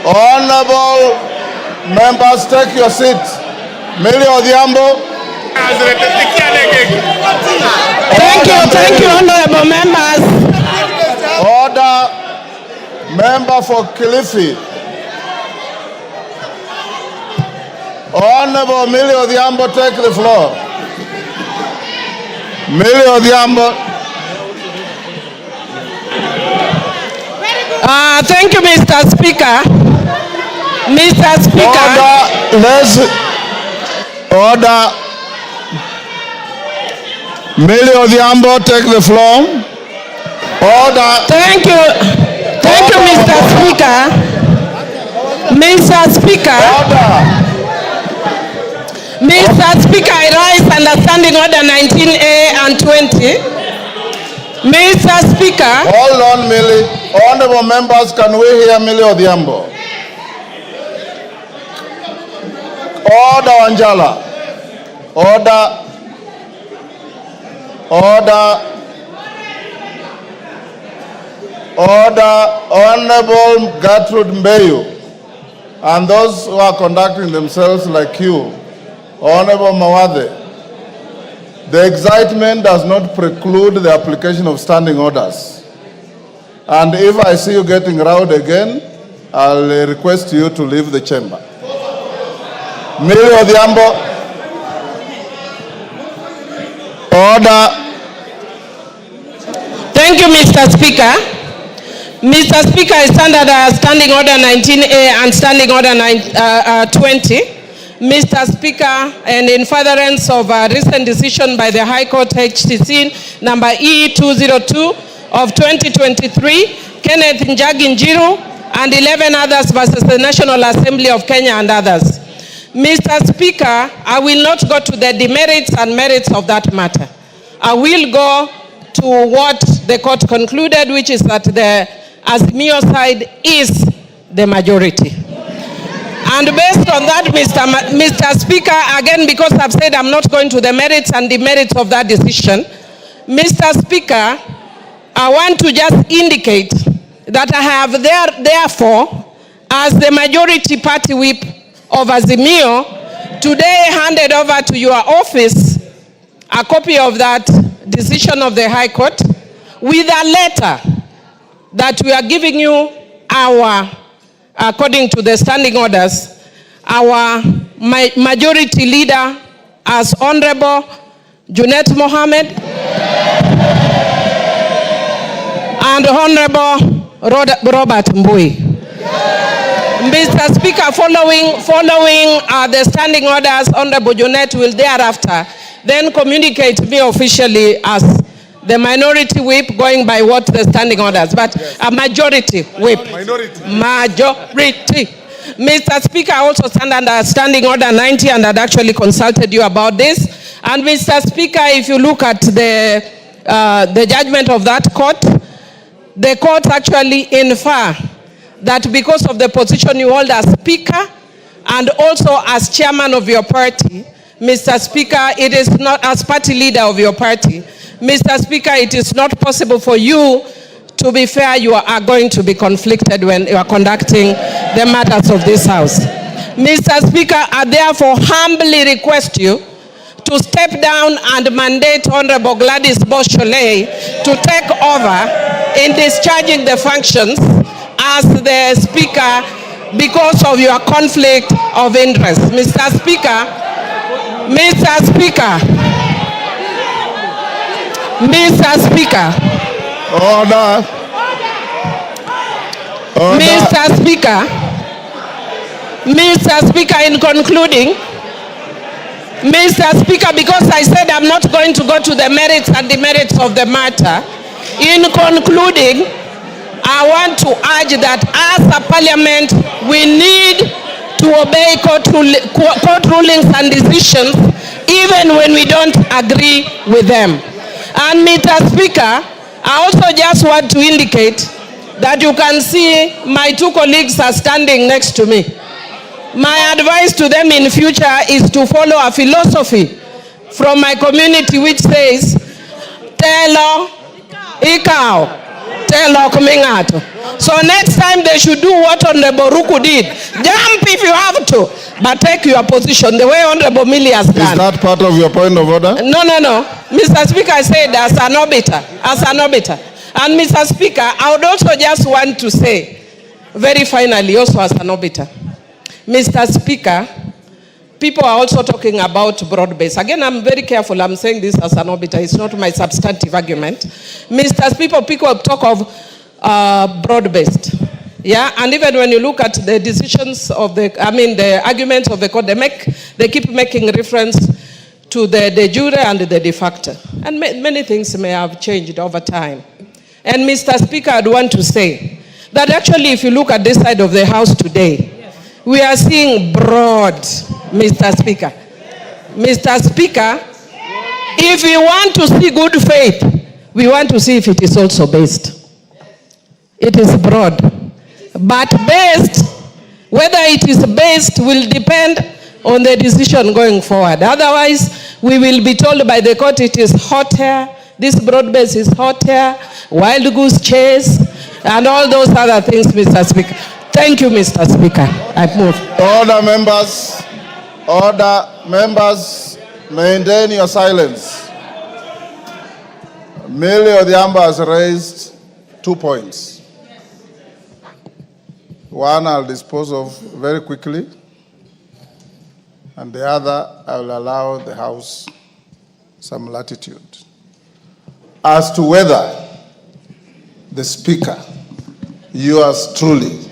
Honorable members, take your seats. Millie Odhiambo. Thank you, honorable members. Order. Member for Kilifi. Honorable Millie Odhiambo, take the floor. Millie Odhiambo. Thank you, Mr. Speaker. Mr. Speaker. Order. Millie Odhiambo, take the floor. Order. Thank you, Mr. Speaker. Mr. Speaker. Order. Mr. Speaker, I rise under Standing Order 19A and 20. Mr. Speaker. Hold on, Millie. Honorable members, can we hear Millie Odhiambo? Order, Anjala. Order. Honorable Gertrude Mbeyu, and those who are conducting themselves like you, Honorable Mawade, the excitement does not preclude the application of standing orders. And if I see you getting rowdy again, I'll request you to leave the chamber. Millie Odhiambo. Order. Thank you, Mr. Speaker. Mr. Speaker, I stand under Standing Order 19A and Standing Order 20. Mr. Speaker, and in furtherance of a recent decision by the High Court HTC number E202 of 2023, Kenneth Njagi Njiru and 11 others versus the National Assembly of Kenya and others. Mr. Speaker, I will not go to the demerits and merits of that matter. I will go to what the court concluded, which is that the Azimio side is the majority. And based on that, Mr. Speaker, again, because I've said I'm not going to the merits and demerits of that decision, Mr. Speaker, I want to just indicate that I have therefore, as the majority party whip of Azimio, today handed over to your office a copy of that decision of the High Court with a letter that we are giving you our, according to the standing orders, our majority leader as Honorable Junet Mohammed and Honorable Robert Mbui. Mr. Speaker, following the standing orders, Honorable Junet will thereafter then communicate me officially as the minority whip, going by what the standing orders, but yes. A majority whip. Majority. Mr. Speaker, I also stand under Standing Order 90 and had actually consulted you about this. And Mr. Speaker, if you look at the judgment of that court, the court actually infer that because of the position you hold as Speaker and also as Chairman of your party, Mr. Speaker, it is not as party leader of your party, Mr. Speaker, it is not possible for you to be fair. You are going to be conflicted when you are conducting the matters of this House. Mr. Speaker, I therefore humbly request you to step down and mandate Honorable Gladys Boschole to take over in discharging the functions as the Speaker because of your conflict of interest. Mr. Speaker, Mr. Speaker, Mr. Speaker. Order. Mr. Speaker. Mr. Speaker, in concluding, Mr. Speaker, because I said I'm not going to go to the merits and demerits of the matter, in concluding, I want to urge that as a parliament, we need to obey court rulings and decisions, even when we don't agree with them. And Mr. Speaker, I also just want to indicate that you can see my two colleagues are standing next to me. My advice to them in future is to follow a philosophy from my community which says, Telo, Ikao, So next time they should do what Honorable Ruku did. Jump if you have to, but take your position the way Honorable Millie has done. Is that part of your point of order? No. Mr. Speaker, I said as an arbiter. And Mr. Speaker, I would also just want to say, very finally, also as an arbiter, Mr. Speaker, people are also talking about broad-based. Again, I'm very careful. I'm saying this as an arbiter. It's not my substantive argument. Mr. Speaker, people talk of broad-based. Yeah, and even when you look at the decisions of the arguments of the court, they keep making reference to the de jure and the de facto. And many things may have changed over time. And Mr. Speaker, I'd want to say that actually if you look at this side of the house today, we are seeing broad, Mr. Speaker. Mr. Speaker, if we want to see good faith, we want to see if it is also based. It is broad. But based, whether it is based will depend on the decision going forward. Otherwise, we will be told by the court it is hot hair, this broad base is hot hair, wild goose chase, and all those other things, Mr. Speaker. Thank you, Mr. Speaker. I move. Order, members. Order, members. Maintain your silence. Millie Odhiambo has raised 2 points. One I'll dispose of very quickly, and the other I will allow the House some latitude. As to whether the Speaker, yours truly,